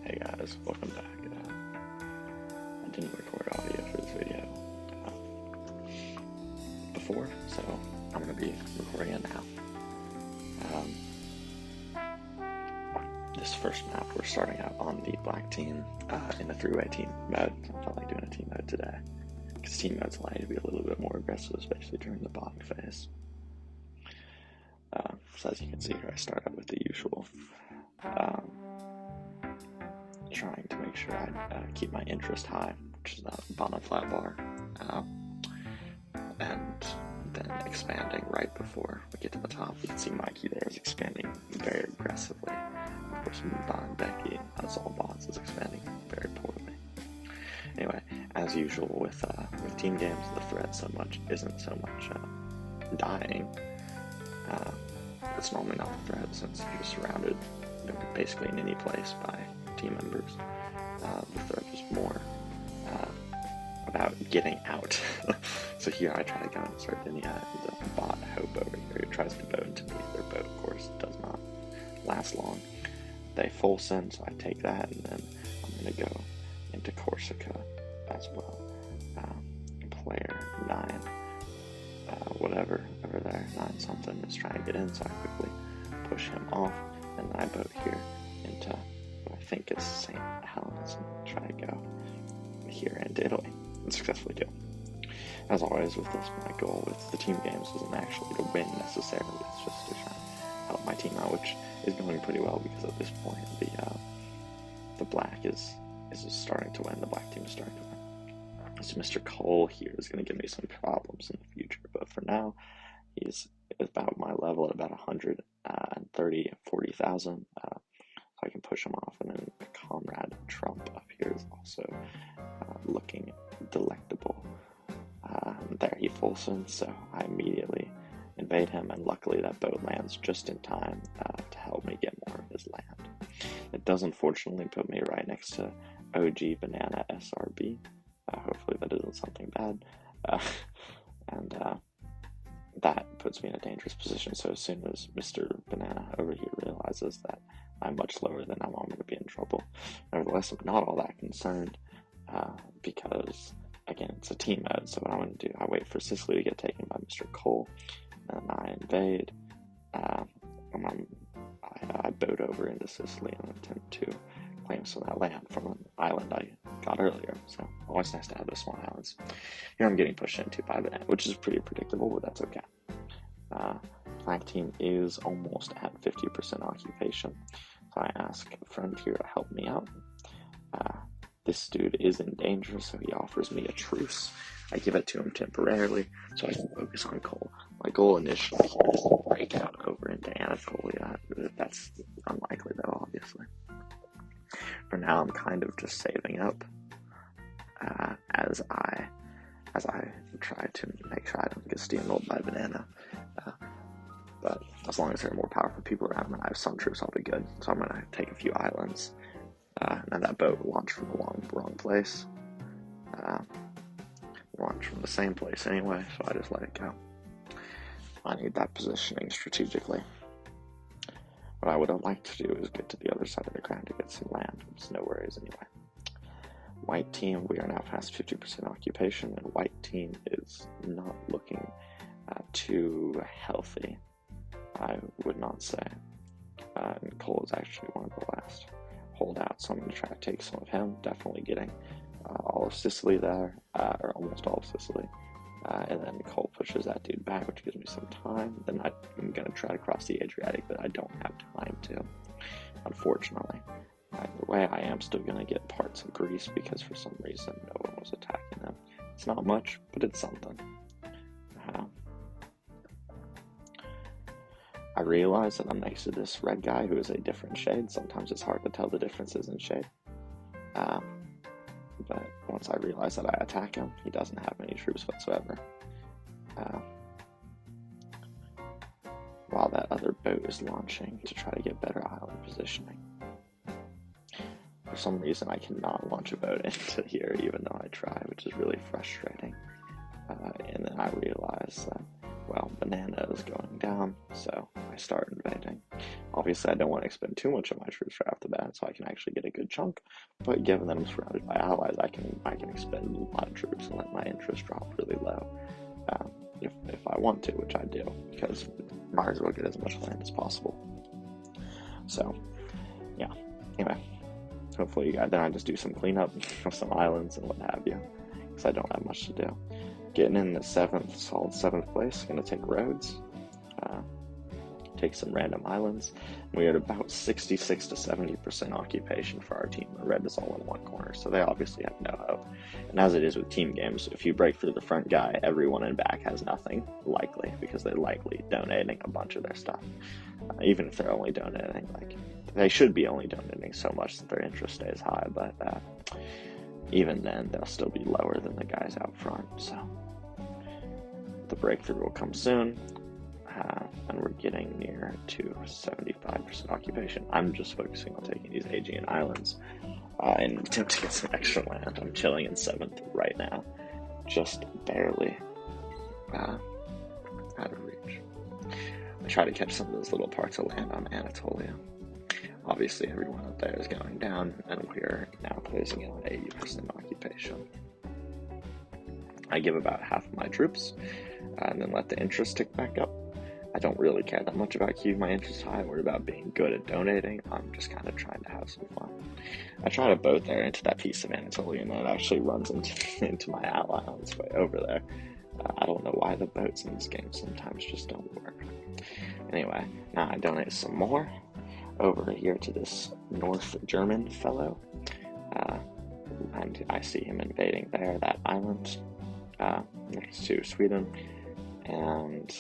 Hey guys, welcome back. I didn't record audio for this video before, so I'm going to be recording it now. This first map, we're starting out on the black team in the three-way team mode. I felt like doing a team mode today, because team modes allow you to be a little bit more aggressive, especially during the bot phase. So as you can see here, I start out with the usual. Trying to make sure I keep my interest high, which is not on a flat bar, and then expanding right before we get to the top. You can see Mikey there is expanding very aggressively. Of course, Bon Becky, as all bots, is expanding very poorly. Anyway, as usual with team games, the threat isn't so much dying. It's normally not the threat, since you're surrounded basically in any place by team members. The threat is more about getting out. So here I try to go and start the bot Hope over here, who tries to boat into me. Their boat, of course, does not last long. They full send, so I take that, and then I'm going to go into Corsica as well. Player 9, whatever, over there, 9 something, is trying to get in, so I quickly push him off, and then I boat here into what I think is St. Helens, and try to go here into Italy, and successfully do. As always with this, my goal with the team games isn't actually to win necessarily, it's just to try and help my team out, which is going pretty well, because at this point the black is starting to win, the black team is starting to win. So Mr. Cole here is going to give me some problems in the future, but for now, he's about my level at about 40,000. So I can push him off, and then Conrad Trump up here is also looking delectable. There he full sends, so I immediately invade him, and luckily that boat lands just in time to help me get more of his land. It does unfortunately put me right next to OG Banana SRB. Hopefully that isn't something bad. And that puts me in a dangerous position, so as soon as Mr. Banana over here realizes that I'm much lower than I'm going to be in trouble. Nevertheless, I'm not all that concerned, because, again, it's a team mode, so what I'm going to do, I wait for Sicily to get taken by Mr. Cole, and then I invade, and I boat over into Sicily and attempt to claim some of that land from an island I got earlier, so always nice to have those small islands. Here I'm getting pushed into by Banana, which is pretty predictable, but that's okay. Black team is almost at 50% occupation, so I ask a friend here to help me out. This dude is in danger, so he offers me a truce. I give it to him temporarily, so I can focus on Cole. My goal initially here is to break out over into Anatolia. That's unlikely though, obviously. For now, I'm kind of just saving up as I try to make sure I don't get steamrolled by Banana. But as long as there are more powerful people around and I have some troops, I'll be good. So I'm going to take a few islands. And that boat launched from the wrong place. Launched from the same place anyway, so I just let it go. I need that positioning strategically. What I would have liked to do is get to the other side of the ground to get some land. It's no worries anyway. White team, we are now past 50% occupation, and white team is not looking too healthy, I would not say. And Cole is actually one of the last holdouts, so I'm going to try to take some of him, definitely getting all of Sicily there, or almost all of Sicily. And then Cole pushes that dude back, which gives me some time. Then I'm going to try to cross the Adriatic, but I don't have time to, unfortunately. Either way, I am still going to get parts of Greece, because for some reason no one was attacking them. It's not much, but it's something. I realize that I'm next to this red guy who is a different shade. Sometimes it's hard to tell the differences in shade. But once I realize that I attack him, he doesn't have any troops whatsoever. While that other boat is launching to try to get better island positioning. For some reason, I cannot launch a boat into here, even though I try, which is really frustrating. And then I realize that, well, bananas going down, so I start invading. Obviously, I don't want to expend too much of my troops right off the bat, so I can actually get a good chunk. But given that I'm surrounded by allies, I can expend a lot of troops and let my interest drop really low, if I want to, which I do, because I might as well get as much land as possible. So, yeah. Anyway, hopefully, then I just do some cleanup of some islands and what have you, because I don't have much to do. Getting in the solid 7th place, gonna take Rhodes, take some random islands. We had about 66 to 70% occupation for our team. The red is all in one corner, so they obviously have no hope. And as it is with team games, if you break through the front guy, everyone in back has nothing, likely, because they're likely donating a bunch of their stuff. Even if they're only donating, they should be only donating so much that their interest stays high, but even then, they'll still be lower than the guys out front, so the breakthrough will come soon. And we're getting near to 75% occupation. I'm just focusing on taking these Aegean islands in an attempt to get some extra land. I'm chilling in 7th right now, just barely out of reach. I try to catch some of those little parts of land on Anatolia. Obviously, everyone up there is going down, and we're now closing in on 80% occupation. I give about half of my troops, and then let the interest tick back up. I don't really care that much about keeping my interest high. I'm worried about being good at donating. I'm just kind of trying to have some fun. I tried a boat there into that piece of Anatolia, and it actually runs into my ally on its way over there. I don't know why the boats in this game sometimes just don't work. Anyway, now I donate some more over here to this North German fellow. And I see him invading there, that island, next to Sweden, and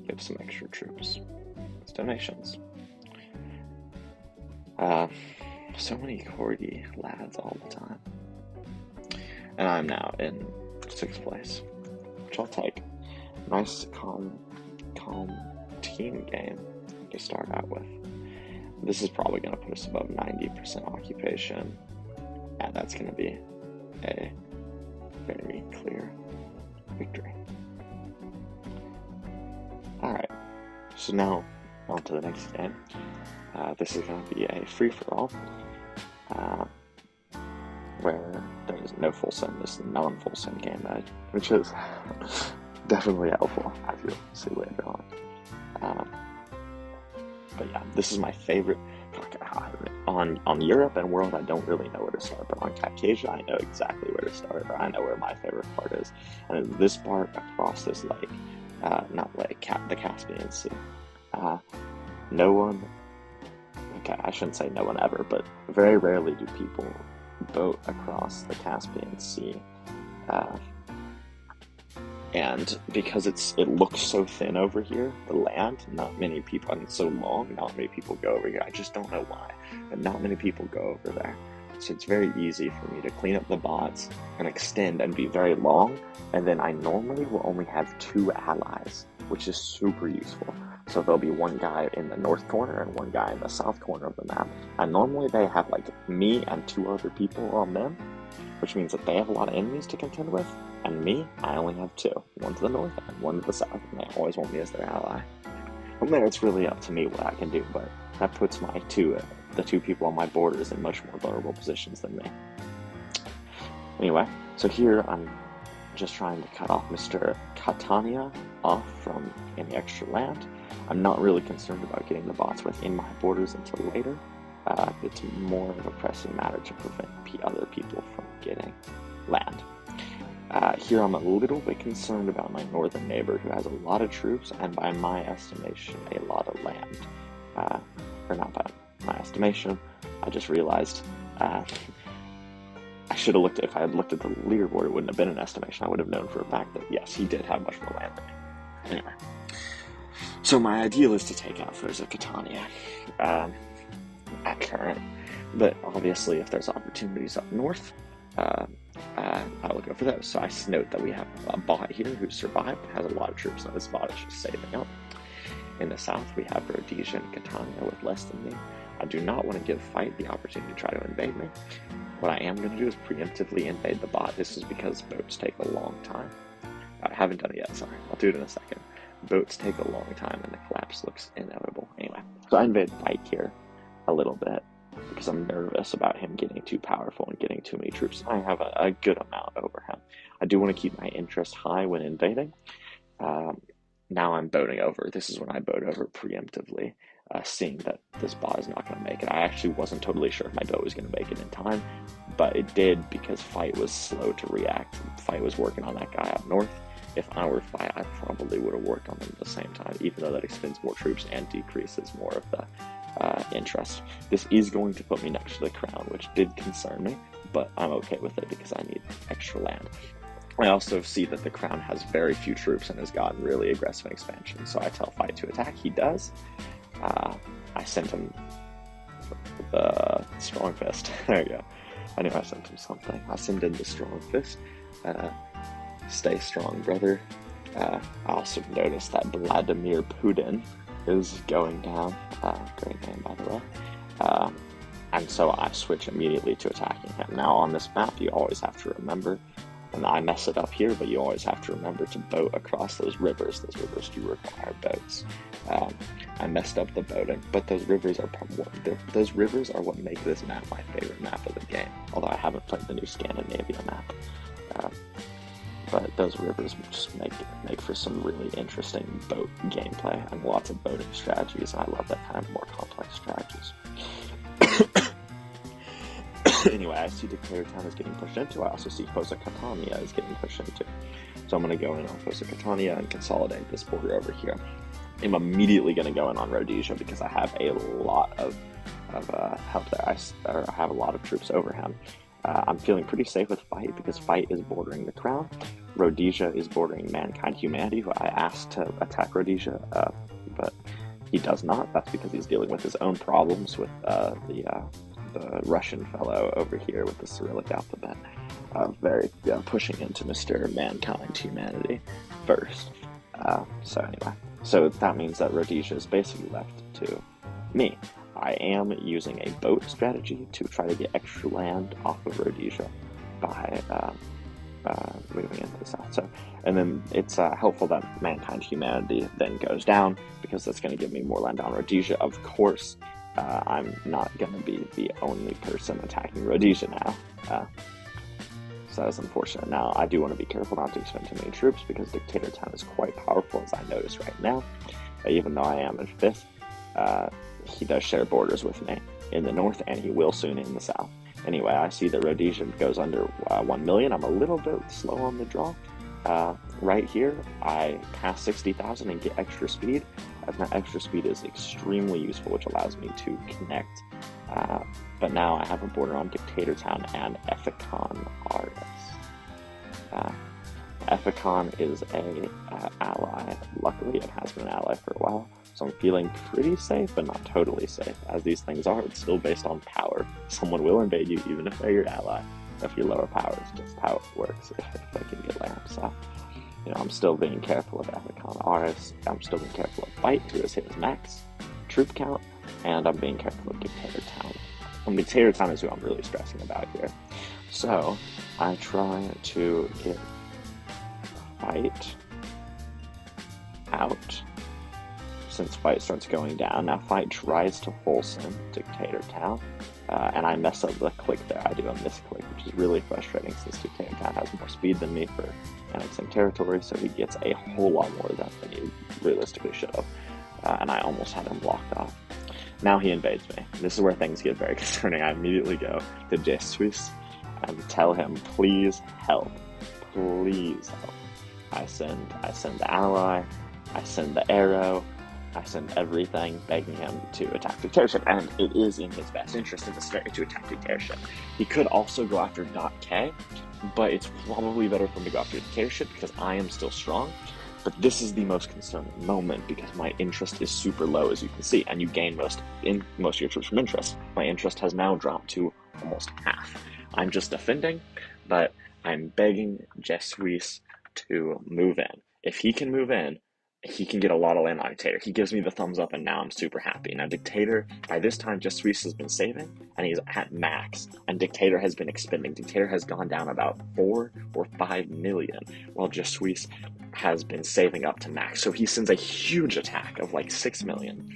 give some extra troops. It's donations. So many corgi lads all the time. And I'm now in 6th place, which I'll take. Nice, calm team game to start out with. This is probably going to put us above 90% occupation, and that's going to be a very clear victory. Alright, so now on to the next game. This is going to be a free-for-all, where there is no full sim. This is a non-full sim game mode, which is definitely helpful, as you'll see later on. But yeah, this is my favorite. On Europe and World, I don't really know where to start, but on Caucasia, I know exactly where to start, or I know where my favorite part is. And it's this part across this lake, the Caspian Sea. No one, okay, I shouldn't say no one ever, but very rarely do people boat across the Caspian Sea. And because it looks so thin over here, the land, not many people, and it's so long, not many people go over here. I just don't know why, but not many people go over there. So it's very easy for me to clean up the bots and extend and be very long, and then I normally will only have 2 allies, which is super useful. So there'll be one guy in the north corner and one guy in the south corner of the map, and normally they have me and 2 other people on them, which means that they have a lot of enemies to contend with, and me, I only have 2. One to the north and one to the south, and they always want me as their ally. From there, it's really up to me what I can do, but that puts the 2 people on my borders in much more vulnerable positions than me. Anyway, so here I'm just trying to cut off Mr. Catania off from any extra land. I'm not really concerned about getting the bots within my borders until later. It's more of a pressing matter to prevent other people from getting land. Here I'm a little bit concerned about my northern neighbor who has a lot of troops and by my estimation a lot of land. Or not by my estimation, I just realized I should have if I had looked at the leaderboard, it wouldn't have been an estimation. I would have known for a fact that yes, he did have much more land than me. Anyway, so my ideal is to take out Froza Catania at current, but obviously if there's opportunities up north, I will go for those. So I note that we have a bot here who survived, has a lot of troops, and this bot is just saving up. In the south, we have Rhodesia and Catania with less than me. I do not want to give Fight the opportunity to try to invade me. What I am going to do is preemptively invade the bot. This is because boats take a long time. I haven't done it yet, sorry. I'll do it in a second. Boats take a long time and the collapse looks inevitable. Anyway, so I invade fight here a little bit because I'm nervous about him getting too powerful and getting too many troops. I have a good amount over him. I do want to keep my interest high when invading. Now I'm boating over. This is when I boat over preemptively, seeing that this bot is not going to make it. I actually wasn't totally sure if my boat was going to make it in time, but it did because Fight was slow to react. Fight was working on that guy up north. If I were Fight, I probably would have worked on them at the same time, even though that expends more troops and decreases more of the interest. This is going to put me next to the crown, which did concern me, but I'm okay with it because I need extra land. I also see that the crown has very few troops and has gotten really aggressive in expansion, so I tell Fight to attack. He does. I sent him the Strong Fist. There you go. I knew I sent him something. I sent in the Strong Fist. Stay strong, brother. I also noticed that Vladimir Putin is going down. Great name, by the way. And so I switch immediately to attacking him. Now, on this map, you always have to remember, and I mess it up here, but you always have to remember to boat across those rivers. Those rivers do require boats. I messed up the boating, but those rivers are what make this map my favorite map of the game. Although I haven't played the new Scandinavia map. But those rivers just make for some really interesting boat gameplay and lots of boating strategies, and I love that kind of more complex strategies. Anyway, I see Dictator Town is getting pushed into. I also see Fossa Catania is getting pushed into. So I'm going to go in on Fossa Catania and consolidate this border over here. I'm immediately going to go in on Rhodesia because I have a lot of help there. I have a lot of troops over him. I'm feeling pretty safe with Fight because Fight is bordering the crown. Rhodesia is bordering Mankind Humanity, who I asked to attack Rhodesia, but he does not. That's because he's dealing with his own problems with the Russian fellow over here with the Cyrillic alphabet. Very pushing into Mr. Mankind Humanity first. So anyway, so that means that Rhodesia is basically left to me. I am using a boat strategy to try to get extra land off of Rhodesia by moving into the south. So, and then it's helpful that Mankind Humanity then goes down because that's going to give me more land on Rhodesia. Of course, I'm not going to be the only person attacking Rhodesia now. So that is unfortunate. Now, I do want to be careful not to expend too many troops because Dictator Town is quite powerful, as I notice right now. Even though I am in 5th, he does share borders with me in the north, and he will soon in the south. Anyway, I see that Rhodesia goes under 1 million. I'm a little bit slow on the draw. Right here, I pass 60,000 and get extra speed. And that extra speed is extremely useful, which allows me to connect. But now I have a border on Dictator Town and Ethicon Aris. Ethicon is a ally. Luckily, it has been an ally for a while. So I'm feeling pretty safe, but not totally safe. As these things are, it's still based on power. Someone will invade you, even if they're your ally. If you lower power, it's just how it works, if they can get land. So, I'm still being careful of Ethicon Aris. I'm still being careful of Fight, who has hit his max troop count. And I'm being careful of Dictator Town. Dictator Town is who I'm really stressing about here. So, I try to get Fight out. Since Fight starts going down. Now Fight tries to Folsom Dictator Town, and I mess up the click there. I do a misclick, which is really frustrating since Dictator Town has more speed than me for annexing territory, so he gets a whole lot more than he realistically should have, and I almost had him blocked off. Now he invades me. This is where things get very concerning. I immediately go to Jesus and tell him, please help. Please help. I send the ally, I send the arrow, I send everything begging him to attack Dictatorship, and it is in his best interest in this area to attack Dictatorship. He could also go after .K, but it's probably better for him to go after Dictatorship because I am still strong. But this is the most concerning moment because my interest is super low, as you can see, and you gain most of your troops from interest. My interest has now dropped to almost half. I'm just defending, but I'm begging Jesuis to move in. If he can move in, he can get a lot of land on Dictator. He gives me the thumbs up, and now I'm super happy. Now Dictator, by this time, Just Suisse has been saving, and he's at max, and Dictator has been expending. Dictator has gone down about 4 or 5 million, while Just Suisse has been saving up to max. So he sends a huge attack of like 6 million,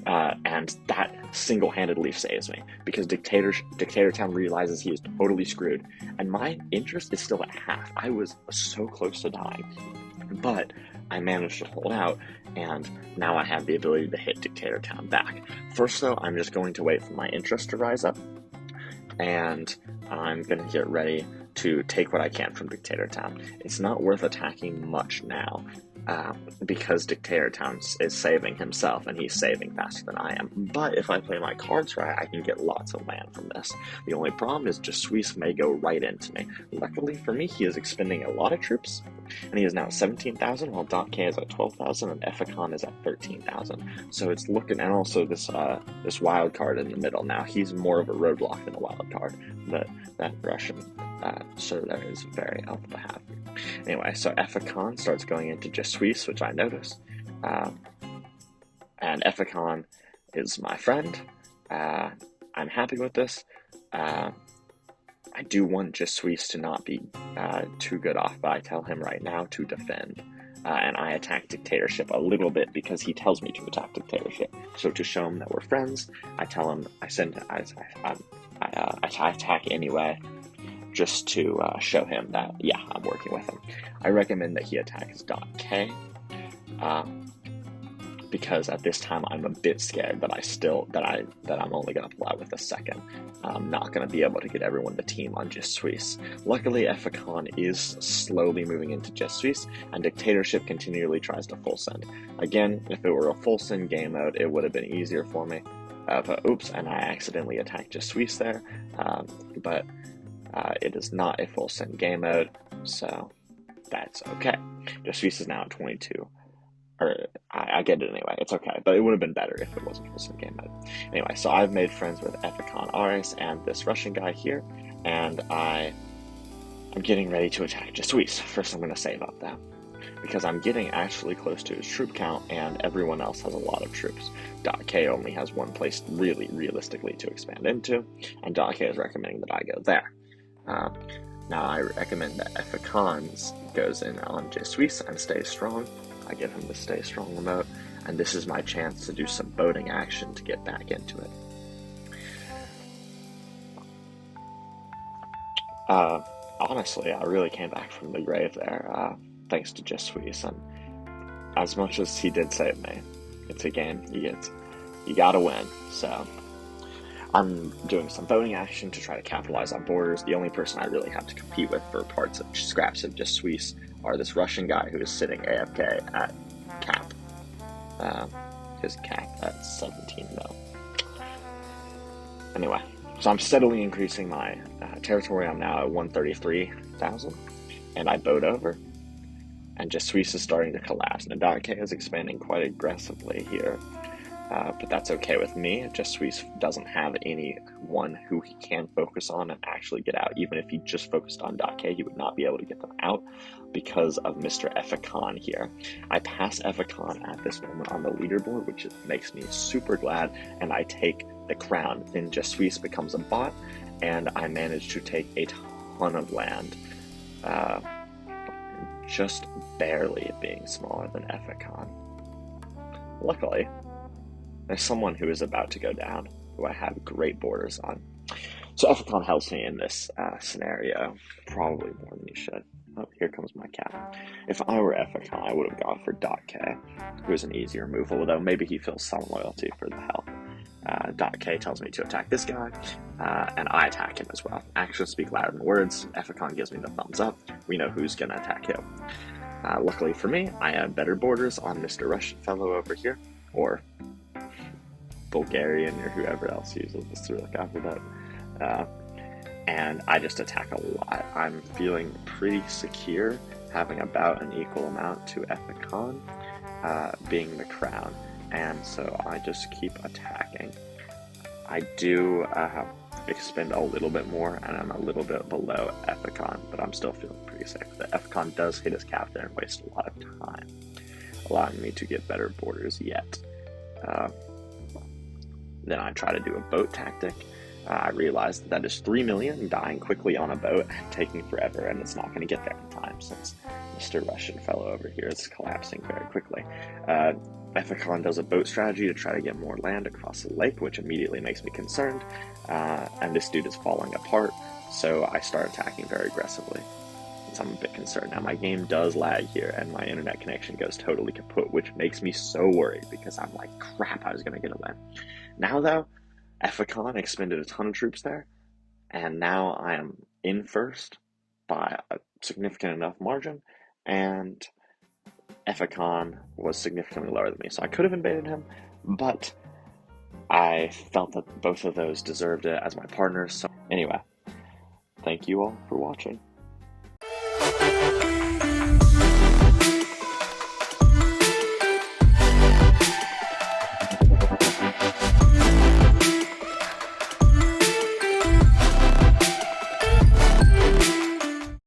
and that single-handedly saves me, because Dictator Town realizes he is totally screwed, and my interest is still at half. I was so close to dying, but I managed to hold out, and now I have the ability to hit Dictator Town back. First, though, I'm just going to wait for my interest to rise up, and I'm going to get ready to take what I can from Dictator Town. It's not worth attacking much now, because Dictator Town is saving himself, and he's saving faster than I am. But if I play my cards right, I can get lots of land from this. The only problem is just Suisse may go right into me. Luckily for me, he is expending a lot of troops, and he is now at 17,000, while .k is at 12,000, and Epicon is at 13,000. So it's looking, and also this wild card in the middle. Now he's more of a roadblock than a wild card, but that Russian there is very helpful to have. Anyway, so Epicon starts going into Just Suisse, which I notice, and Epicon is my friend. I'm happy with this. I do want Just Suisse to not be too good off, but I tell him right now to defend. And I attack Dictatorship a little bit because he tells me to attack Dictatorship. So to show him that we're friends, I tell him, I attack anyway, just to show him that, yeah, I'm working with him. I recommend that he attacks .k, because at this time I'm a bit scared that I'm only going to pull out with a second. I'm not going to be able to get everyone to team on Just Suisse. Luckily, Epicon is slowly moving into Just Suisse, and Dictatorship continually tries to full send. Again, if it were a full send game mode, it would have been easier for me. But oops, and I accidentally attacked Just Suisse there. But it is not a full send game mode, so that's okay. Just Suisse is now at 22. Or I get it anyway, it's okay, but it would have been better if it wasn't full send game mode. Anyway, so I've made friends with Epicon Ares and this Russian guy here, and I'm getting ready to attack Just Suisse. First, I'm going to save up though, because I'm getting actually close to his troop count, and everyone else has a lot of troops. .k only has one place really realistically to expand into, and .k is recommending that I go there. Now I recommend that Epicon goes in on Just Suisse and stays strong. I give him the Stay Strong remote, and this is my chance to do some boating action to get back into it. Honestly, I really came back from the grave there, thanks to Just Suisse, and as much as he did save me, it's a game you gotta win, so I'm doing some boating action to try to capitalize on borders. The only person I really have to compete with for parts of scraps of Just Suisse are this Russian guy who is sitting AFK at cap. His cap at 17 though. Anyway, so I'm steadily increasing my territory. I'm now at 133,000, and I boat over, and Just Suisse is starting to collapse. Now .k is expanding quite aggressively here. But that's okay with me. Just Suisse doesn't have anyone who he can focus on and actually get out. Even if he just focused on .k, he would not be able to get them out because of Mr. Epicon here. I pass Epicon at this moment on the leaderboard, which makes me super glad, and I take the crown. Then Just Suisse becomes a bot, and I manage to take a ton of land, just barely being smaller than Epicon. Luckily, there's someone who is about to go down, who I have great borders on. So Epicon helps me in this scenario, probably more than he should. Oh, here comes my cap. If I were Epicon, I would have gone for .k, who is an easy removal, although maybe he feels some loyalty for the help. .k tells me to attack this guy, and I attack him as well. Actions speak louder than words. Epicon gives me the thumbs up. We know who's going to attack him. Luckily for me, I have better borders on Mr. Russian fellow over here, or Bulgarian, or whoever else uses this Cyrillic alphabet, and I just attack a lot. I'm feeling pretty secure, having about an equal amount to Epicon, being the crown, and so I just keep attacking. I do expend a little bit more, and I'm a little bit below Epicon, but I'm still feeling pretty safe. The Epicon does hit his cap there and waste a lot of time. allowing me to get better borders yet. Then I try to do a boat tactic. I realized that is 3 million dying quickly on a boat and taking forever, and it's not going to get there in time since Mr. Russian fellow over here is collapsing very quickly. Epicon does a boat strategy to try to get more land across the lake, which immediately makes me concerned, and this dude is falling apart, so I start attacking very aggressively. So I'm a bit concerned. Now my game does lag here, and my internet connection goes totally kaput, which makes me so worried because I'm like, crap, I was going to get a win. Now though, Epicon expended a ton of troops there, and now I am in first by a significant enough margin, and Epicon was significantly lower than me, so I could have invaded him, but I felt that both of those deserved it as my partners. So anyway, thank you all for watching.